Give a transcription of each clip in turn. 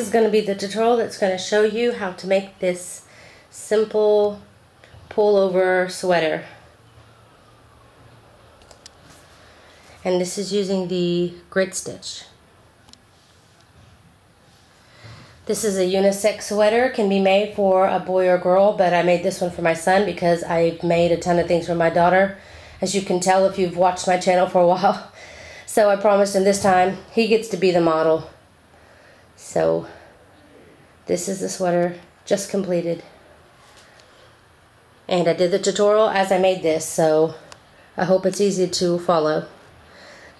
is going to be the tutorial that's going to show you how to make this simple pullover sweater. And this is using the grit stitch. This is a unisex sweater. It can be made for a boy or girl, but I made this one for my son because I've made a ton of things for my daughter, as you can tell if you've watched my channel for a while. So I promised him this time he gets to be the model. So this is the sweater just completed. And I did the tutorial as I made this, so I hope it's easy to follow.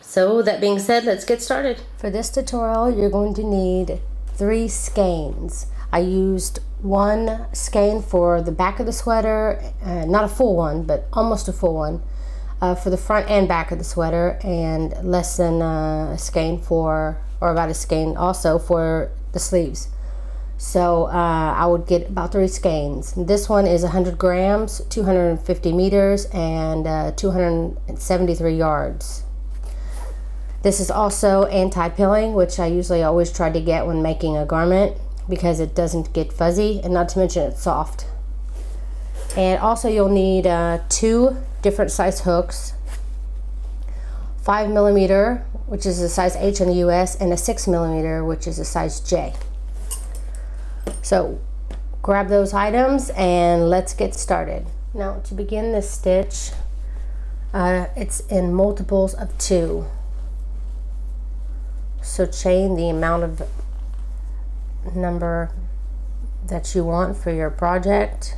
So that being said, let's get started. For this tutorial, you're going to need 3 skeins. I used 1 skein for the back of the sweater, not a full one, but almost a full one, for the front and back of the sweater, and less than a skein for, or about a skein also for the sleeves. So I would get about 3 skeins. This one is 100 grams, 250 meters, and 273 yards. This is also anti-pilling, which I usually always try to get when making a garment because it doesn't get fuzzy, and not to mention it's soft. And also you'll need 2 different size hooks, 5 millimeter, which is a size H in the US, and a 6 millimeter, which is a size J. So grab those items and let's get started. Now to begin this stitch, it's in multiples of 2. So chain the amount of number that you want for your project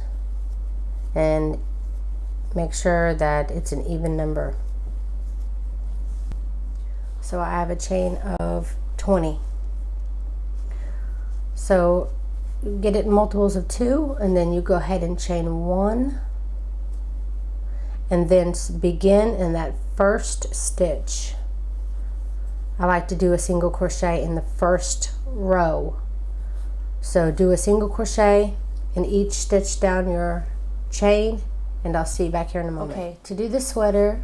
and make sure that it's an even number. So I have a chain of 20. So you get it in multiples of 2, and then you go ahead and chain 1, and then begin in that first stitch. I like to do a single crochet in the first row. So do a single crochet in each stitch down your chain, and I'll see you back here in a moment. Okay, to do the sweater,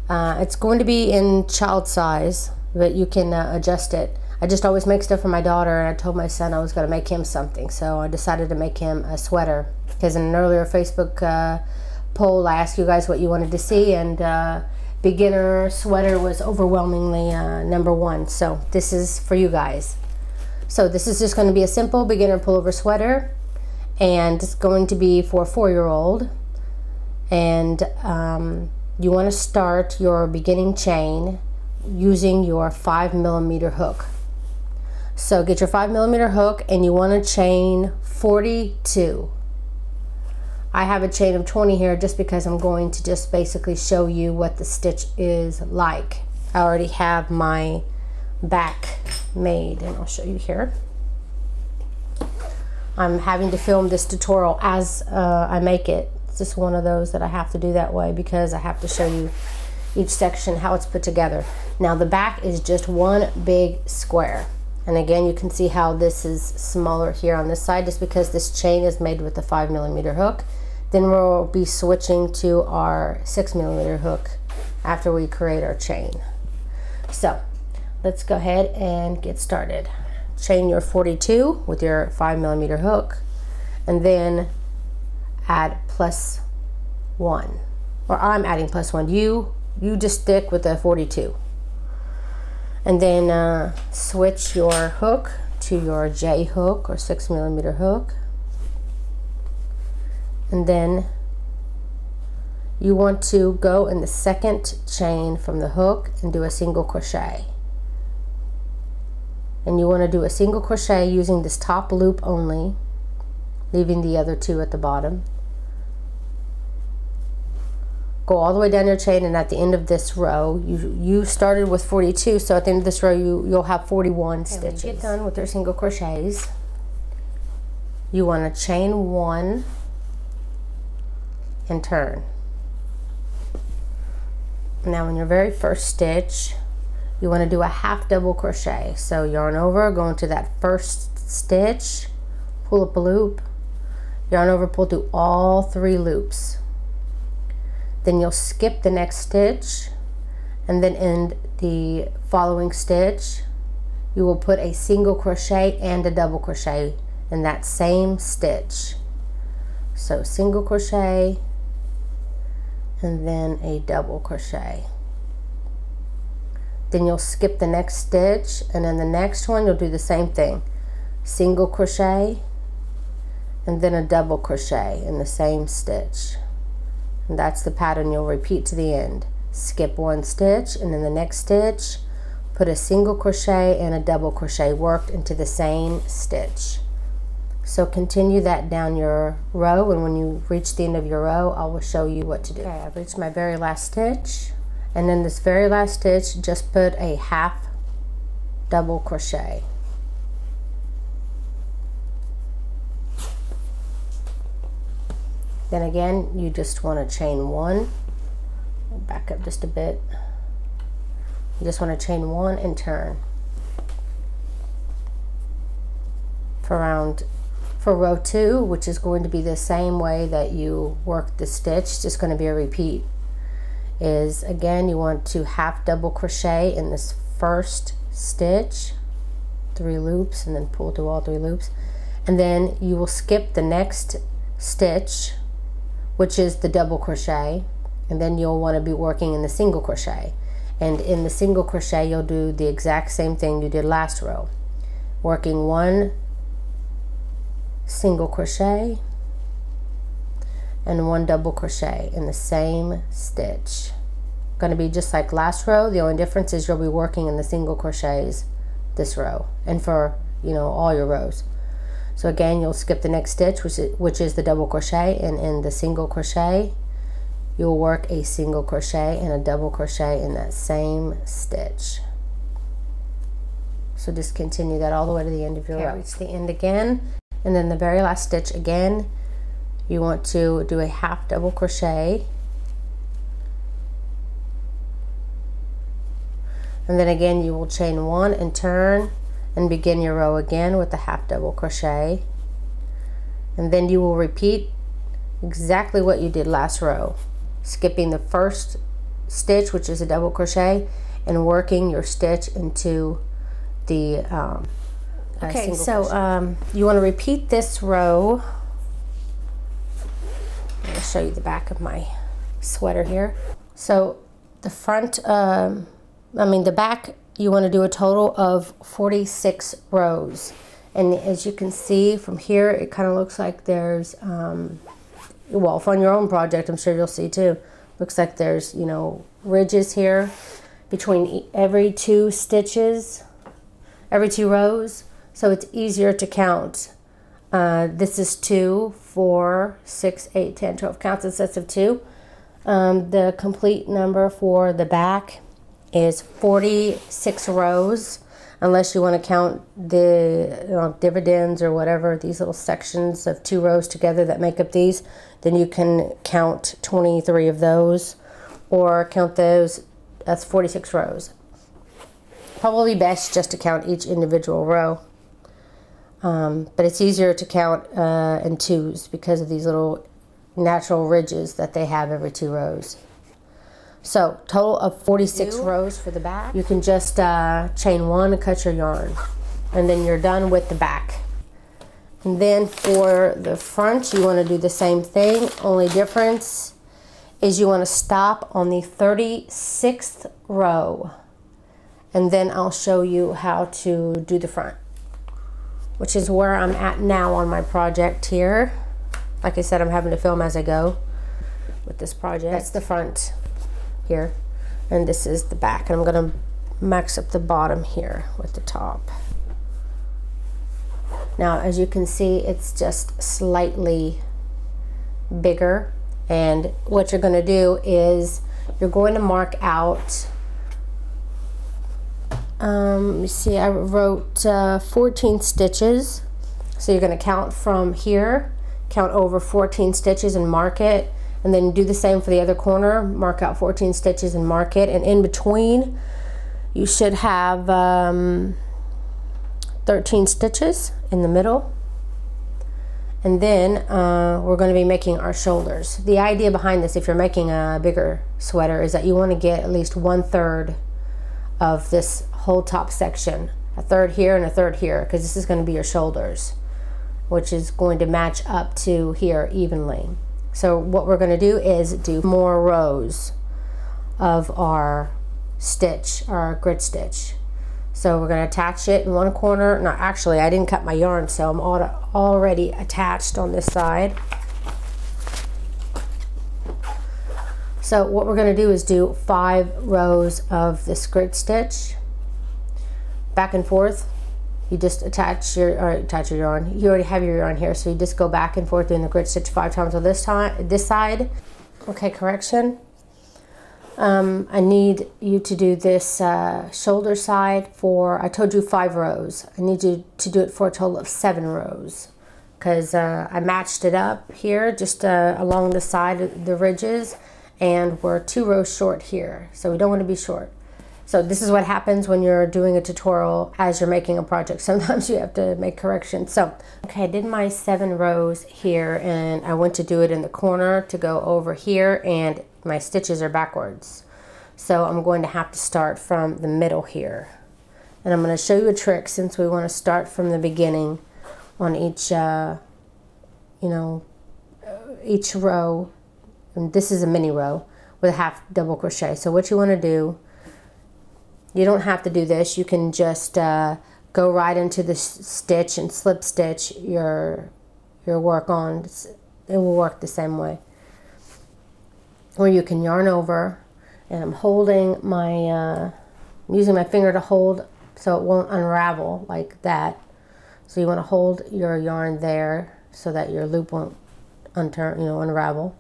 it's going to be in child size, but you can adjust it. I just always make stuff for my daughter, and I told my son I was going to make him something, so I decided to make him a sweater. Because in an earlier Facebook poll, I asked you guys what you wanted to see, and beginner sweater was overwhelmingly #1. So this is for you guys. So this is just going to be a simple beginner pullover sweater, and it's going to be for a 4-year-old. And you want to start your beginning chain using your 5 millimeter hook. So get your 5 millimeter hook, and you want to chain 42. I have a chain of 20 here just because I'm going to just basically show you what the stitch is like. I already have my back made, and I'll show you here. I'm having to film this tutorial as I make it. It's just one of those that I have to do that way because I have to show you each section how it's put together. Now the back is just one big square. And again, you can see how this is smaller here on this side just because this chain is made with the 5 millimeter hook. Then we'll be switching to our 6 millimeter hook after we create our chain. So let's go ahead and get started. Chain your 42 with your 5 millimeter hook, and then add +1. Or I'm adding +1. You just stick with the 42. And then switch your hook to your J hook or 6 millimeter hook. And then you want to go in the second chain from the hook and do a single crochet. And you want to do a single crochet using this top loop only, leaving the other 2 at the bottom. Go all the way down your chain, and at the end of this row, you started with 42, so at the end of this row you'll have 41 stitches. When you get done with your single crochets, you want to chain 1 and turn. Now in your very first stitch, you want to do a half double crochet. So yarn over, go into that first stitch, pull up a loop, yarn over, pull through all 3 loops. Then you'll skip the next stitch, and then in the following stitch you will put a single crochet and a double crochet in that same stitch. So single crochet and then a double crochet. Then you'll skip the next stitch, and then the next one you'll do the same thing. Single crochet and then a double crochet in the same stitch. And that's the pattern you'll repeat to the end. Skip one stitch, and then the next stitch put a single crochet and a double crochet worked into the same stitch. So continue that down your row, and when you reach the end of your row, I will show you what to do. Okay, I've reached my very last stitch, and in this very last stitch, just put a half double crochet. Then again, you just want to chain one. Back up just a bit. You just want to chain one and turn. For row 2, which is going to be the same way that you work the stitch, just going to be a repeat, is again you want to half double crochet in this first stitch, 3 loops, and then pull through all 3 loops, and then you will skip the next stitch, which is the double crochet, and then you'll want to be working in the single crochet. And in the single crochet you'll do the exact same thing you did last row, working 1 single crochet and 1 double crochet in the same stitch. Going to be just like last row. The only difference is you'll be working in the single crochets this row, and for all your rows. So again, you'll skip the next stitch, which is the double crochet, and in the single crochet you'll work a single crochet and a double crochet in that same stitch. So just continue that all the way to the end of your row. Reach the end again, and then the very last stitch again, you want to do a half double crochet, and then again you will chain 1 and turn and begin your row again with the half double crochet, and then you will repeat exactly what you did last row, skipping the first stitch, which is a double crochet, and working your stitch into the okay, so you want to repeat this row. I'll show you the back of my sweater here. So the front, the back, you want to do a total of 46 rows. And as you can see from here, it kind of looks like there's, well, on your own project, I'm sure you'll see too, looks like there's, ridges here between every 2 stitches, every 2 rows. So it's easier to count. This is 2, 4, 6, 8, 10, 12, counts in sets of 2. The complete number for the back is 46 rows, unless you want to count the dividends or whatever, these little sections of 2 rows together that make up these. Then you can count 23 of those, or count those as 46 rows. Probably best just to count each individual row. But it's easier to count in 2s because of these little natural ridges that they have every 2 rows. So total of 46 rows for the back. You can just chain 1 and cut your yarn, and then you're done with the back. And then for the front, you want to do the same thing. Only difference is you want to stop on the 36th row, and then I'll show you how to do the front, which is where I'm at now on my project here. Like I said, I'm having to film as I go with this project. That's the front here, and this is the back, and I'm going to max up the bottom here with the top. Now, as you can see, it's just slightly bigger, and what you're going to do is you're going to mark out, let me see, I wrote 14 stitches, so you're going to count from here, count over 14 stitches and mark it, and then do the same for the other corner, mark out 14 stitches and mark it, and in between you should have 13 stitches in the middle. And then we're going to be making our shoulders. The idea behind this, if you're making a bigger sweater, is that you want to get at least 1/3 of this whole top section a third here and a third here, because this is going to be your shoulders, which is going to match up to here evenly. So what we're going to do is do more rows of our stitch, our grid stitch. So we're going to attach it in one corner. No, actually I didn't cut my yarn, so I'm already attached on this side. So what we're going to do is do 5 rows of this grid stitch back and forth. You just attach your yarn. You already have your yarn here, so you just go back and forth doing the grid stitch 5 times on this side. Okay, correction. I need you to do this shoulder side for, I told you 5 rows. I need you to do it for a total of 7 rows, because I matched it up here just along the side of the ridges, and we're 2 rows short here, so we don't want to be short. So this is what happens when you're doing a tutorial as you're making a project. Sometimes you have to make corrections. So, okay, I did my 7 rows here, and I went to do it in the corner to go over here, and my stitches are backwards. So I'm going to have to start from the middle here. And I'm going to show you a trick, since we want to start from the beginning on each, each row. And this is a mini row with a half double crochet. So what you want to do, you don't have to do this. You can just go right into the stitch and slip stitch your work on. It will work the same way. Or you can yarn over, and I'm holding my, using my finger to hold so it won't unravel like that. So you want to hold your yarn there so that your loop won't unravel.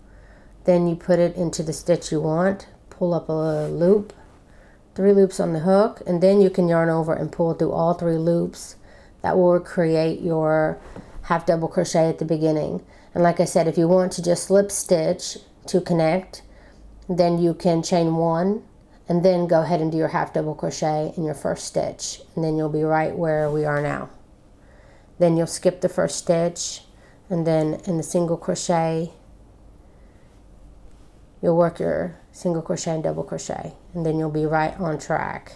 Then you put it into the stitch you want, pull up a loop, 3 loops on the hook, and then you can yarn over and pull through all 3 loops. That will create your half double crochet at the beginning. And like I said, if you want to just slip stitch to connect, then you can chain 1 and then go ahead and do your half double crochet in your first stitch, and then you'll be right where we are now. Then you'll skip the first stitch, and then in the single crochet you'll work your single crochet and double crochet, and then you'll be right on track.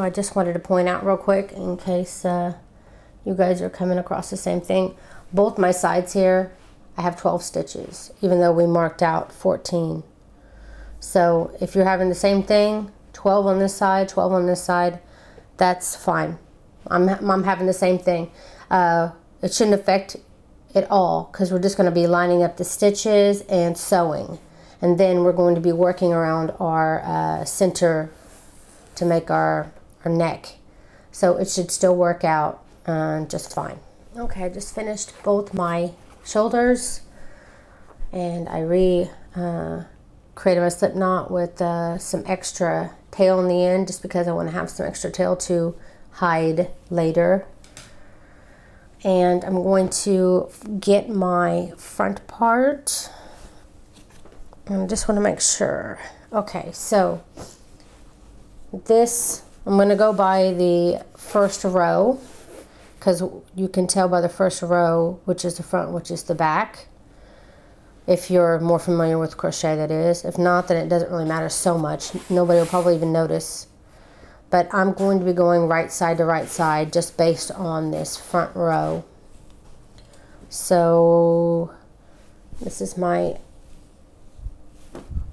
I just wanted to point out real quick, in case you guys are coming across the same thing, both my sides here I have 12 stitches, even though we marked out 14. So if you're having the same thing, 12 on this side, 12 on this side, that's fine. I'm having the same thing. It shouldn't affect it all, because we're just going to be lining up the stitches and sewing. And then we're going to be working around our center to make our neck. So it should still work out just fine. Okay, I just finished both my shoulders, and I created my slip knot with some extra tail in the end, just because I want to have some extra tail to hide later. And I'm going to get my front part. I just want to make sure. Okay, so this, I'm going to go by the first row, because you can tell by the first row which is the front, which is the back. If you're more familiar with crochet, that is. If not, then it doesn't really matter so much. Nobody will probably even notice. But I'm going to be going right side to right side just based on this front row. So this is my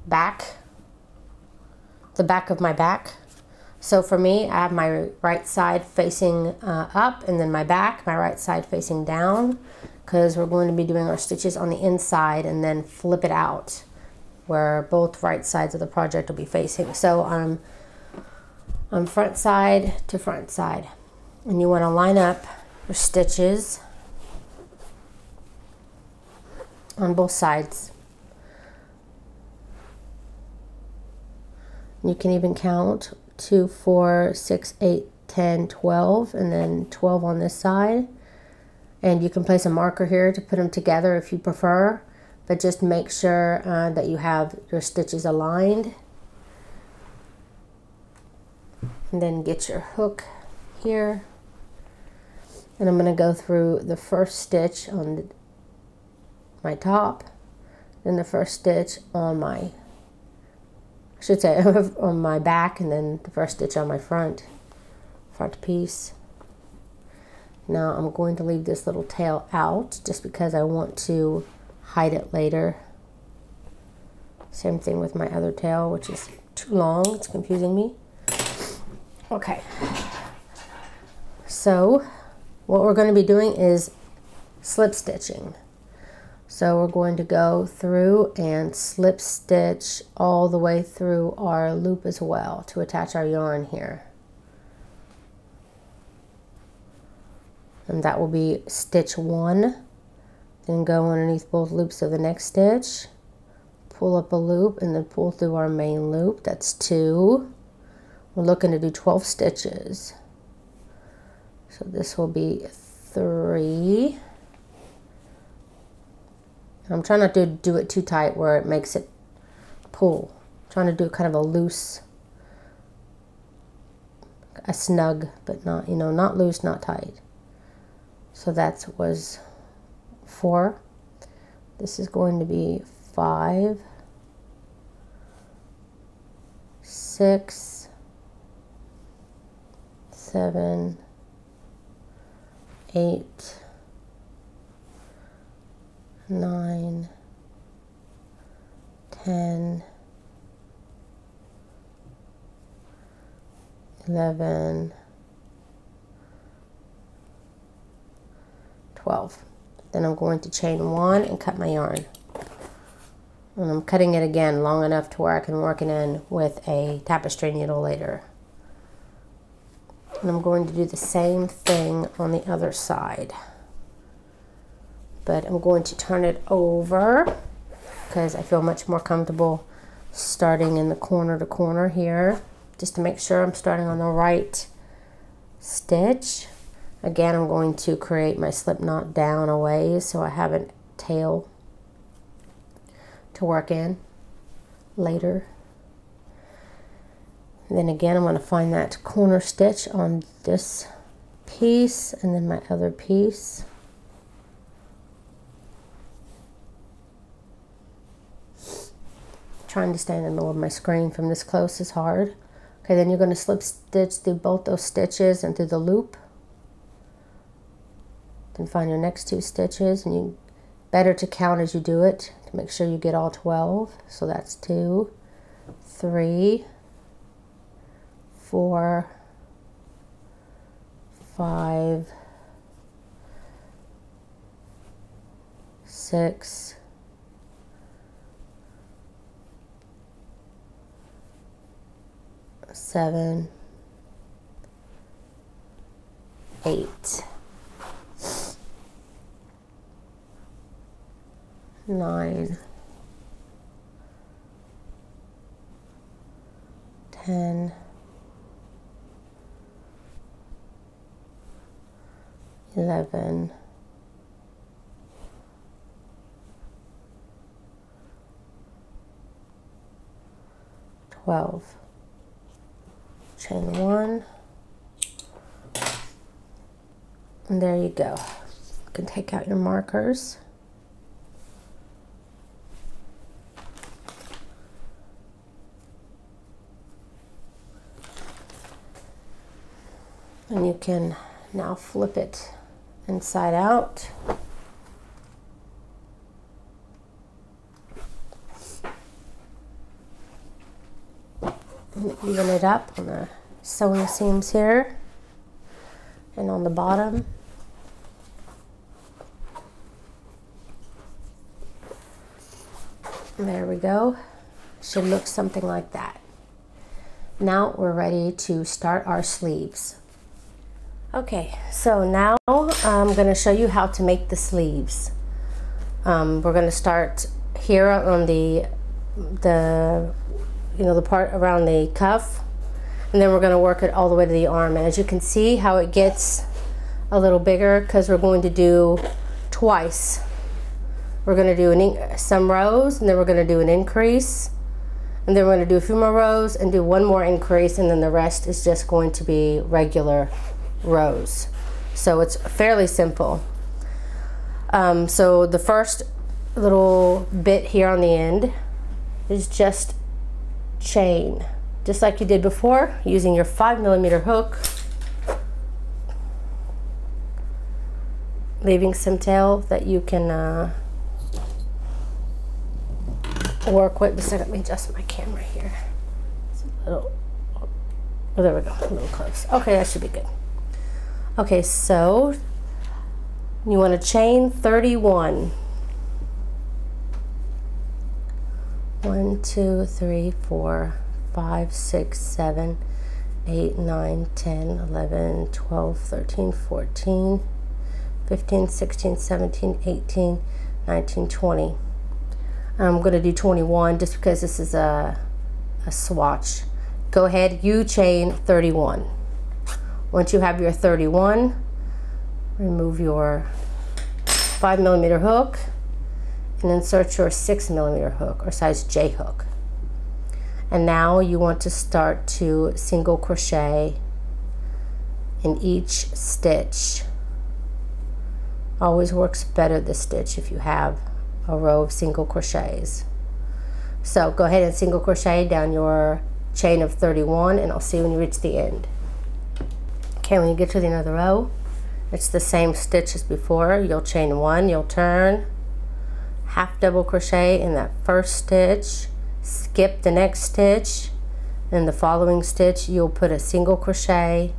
back, the back of my back. So for me, I have my right side facing up, and then my back, my right side facing down, because we're going to be doing our stitches on the inside and then flip it out where both right sides of the project will be facing. So I'm front side to front side, and you want to line up your stitches on both sides. You can even count 2, 4, 6, 8, 10, 12, and then 12 on this side. And you can place a marker here to put them together if you prefer, but just make sure that you have your stitches aligned. And then get your hook here. And I'm going to go through the first stitch on my top, then the first stitch on my, on my back, and then the first stitch on my front front piece. Now I'm going to leave this little tail out just because I want to hide it later. Same thing with my other tail, which is too long. It's confusing me. Okay. So what we're going to be doing is slip stitching. So we're going to go through and slip stitch all the way through our loop as well to attach our yarn here. And that will be stitch 1, then go underneath both loops of the next stitch, pull up a loop, and then pull through our main loop. That's 2. We're looking to do 12 stitches. So this will be 3. I'm trying not to do it too tight where it makes it pull. I'm trying to do kind of a loose, a snug, but not, you know, not loose, not tight. So that was 4. This is going to be 5, 6, 7, 8, 9, 10, 11, 12. Then I'm going to chain 1 and cut my yarn. And I'm cutting it again long enough to where I can work it in with a tapestry needle later. And I'm going to do the same thing on the other side. But I'm going to turn it over because I feel much more comfortable starting in the corner to corner here, just to make sure I'm starting on the right stitch. Again, I'm going to create my slip knot down a ways so I have a tail to work in later. And then again, I'm going to find that corner stitch on this piece and then my other piece. Trying to stay in the middle of my screen from this close is hard. Okay, then you're going to slip stitch through both those stitches and through the loop. Then find your next 2 stitches, and you better to count as you do it to make sure you get all 12. So that's 2, 3, 4, 5, 6, 7, 8, 9, 10, 11, 12. Chain 1, and there you go. You can take out your markers. And you can now flip it inside out. And even it up on the sewing seams here and on the bottom. There we go. Should look something like that. Now we're ready to start our sleeves. Okay, so now I'm going to show you how to make the sleeves. We're going to start here on the part around the cuff, and then we're going to work it all the way to the arm. And as you can see how it gets a little bigger because we're going to do twice. We're going to do some rows, and then we're going to do an increase, and then we're going to do a few more rows and do one more increase, and then the rest is just going to be regular rows. So it's fairly simple. So the first little bit here on the end is just chain, just like you did before, using your 5mm hook. leaving some tail that you can work with. Just a second, let me adjust my camera here. It's a little, oh, there we go, a little close. Okay, that should be good. Okay, so you want to chain 31. 1, 2, 3, 4, 5, 6, 7, 8, 9, 10, 11, 12, 13, 14, 15, 16, 17, 18, 19, 20. I'm going to do 21 just because this is a swatch. Go ahead, you chain 31. Once you have your 31, remove your 5mm hook and insert your 6mm hook or size J hook. And now you want to start to single crochet in each stitch. Always works better this stitch if you have a row of single crochets. So go ahead and single crochet down your chain of 31, and I'll see you when you reach the end. Okay, when you get to the end of the row, it's the same stitch as before. You'll chain 1, you'll turn, half double crochet in that first stitch, skip the next stitch, and the following stitch you'll put a single crochet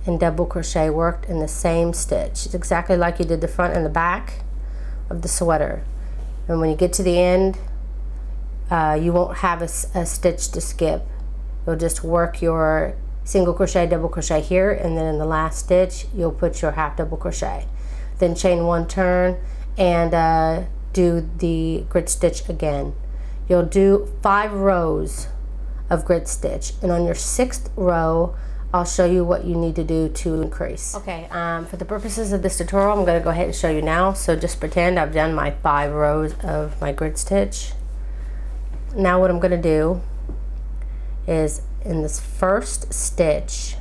and double crochet worked in the same stitch. It's exactly like you did the front and the back of the sweater. And when you get to the end, you won't have a stitch to skip. You'll just work your single crochet, double crochet here, and then in the last stitch you'll put your half double crochet. Then chain 1, turn, and do the grid stitch again. You'll do 5 rows of grid stitch, and on your 6th row I'll show you what you need to do to increase. Okay, for the purposes of this tutorial, I'm going to go ahead and show you now. So just pretend I've done my 5 rows of my grid stitch. Now what I'm going to do is in this first stitch,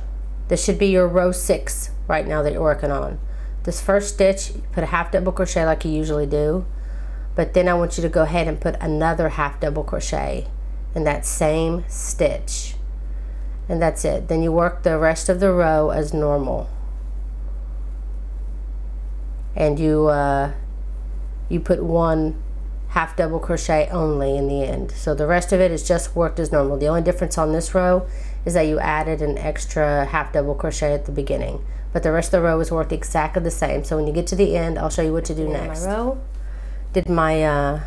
this should be your row 6 right now that you're working on. This first stitch, you put a half double crochet like you usually do, but then I want you to go ahead and put another half double crochet in that same stitch. And that's it. Then you work the rest of the row as normal. And you put 1 half double crochet only in the end. So the rest of it is just worked as normal. The only difference on this row is that you added an extra half double crochet at the beginning. But the rest of the row is worked exactly the same. So when you get to the end, I'll show you what to do next. My row, did my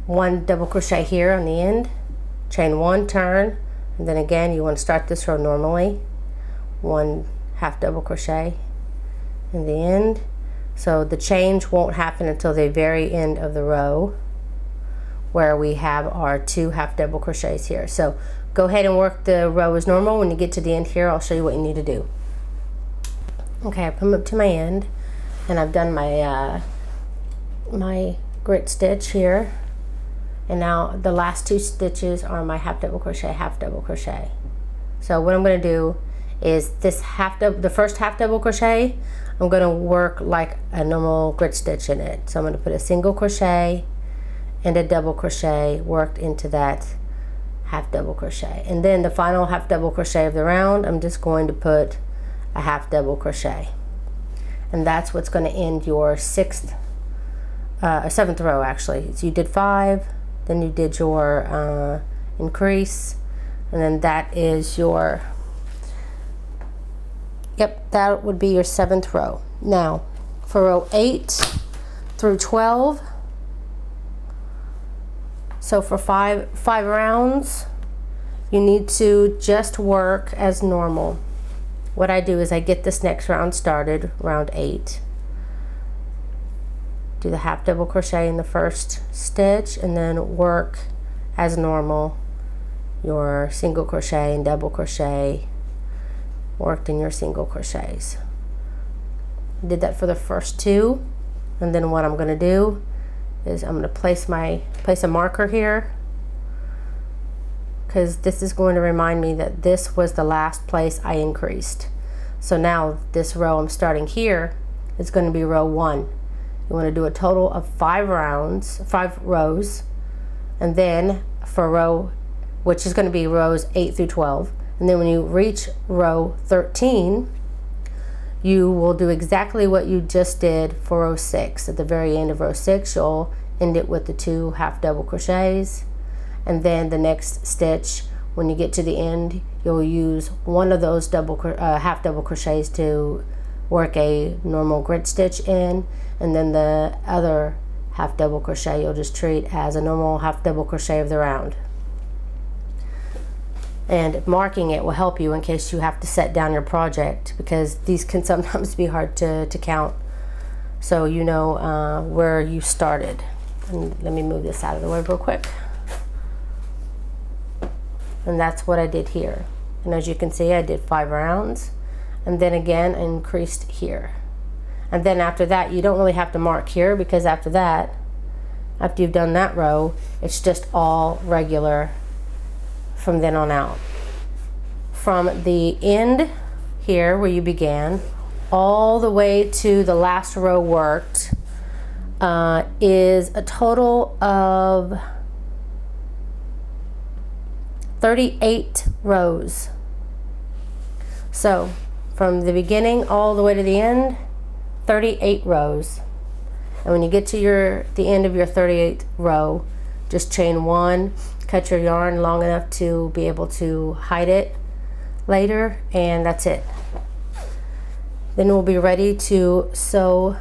1 double crochet here on the end, chain 1, turn, and then again you want to start this row normally, 1 half double crochet in the end. So the change won't happen until the very end of the row where we have our 2 half double crochets here. So go ahead and work the row as normal. When you get to the end here, I'll show you what you need to do. Okay, I've come up to my end and I've done my my grit stitch here, and now the last 2 stitches are my half double crochet. So what I'm going to do is this the first half double crochet, I'm going to work like a normal grit stitch in it. So I'm going to put a single crochet and a double crochet worked into that half double crochet, and then the final half double crochet of the round, I'm just going to put a half double crochet, and that's what's going to end your 7th row actually. So you did 5, then you did your increase, and then that is your, yep, that would be your 7th row. Now for row 8 through 12, so for five rounds, you need to just work as normal. What I do is I get this next round started, round 8, do the half double crochet in the first stitch, and then work as normal your single crochet and double crochet worked in your single crochets. Did that for the first 2, and then what I'm going to do is I'm going to place a marker here, because this is going to remind me that this was the last place I increased. So now this row I'm starting here is going to be row 1. You want to do a total of 5 rows, and then for row, which is going to be rows 8 through 12, and then when you reach row 13, you will do exactly what you just did for row 6. At the very end of row 6, you'll end it with the 2 half double crochets, and then the next stitch, when you get to the end, you'll use one of those half double crochets to work a normal grit stitch in, and then the other half double crochet you'll just treat as a normal half double crochet of the round. And marking it will help you in case you have to set down your project, because these can sometimes be hard to count, so you know where you started. And let me move this out of the way real quick. And that's what I did here. And as you can see, I did 5 rounds, and then again I increased here. And then after that, you don't really have to mark here, because after that, after you've done that row, it's just all regular from then on out. From the end here where you began all the way to the last row worked is a total of 38 rows. So from the beginning all the way to the end, 38 rows. And when you get to the end of your 38th row, just chain 1, cut your yarn long enough to be able to hide it later, and that's it. Then we'll be ready to sew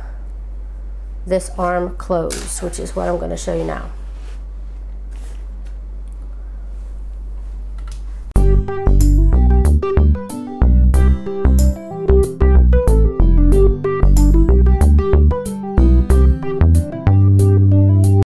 this arm closed, which is what I'm going to show you now.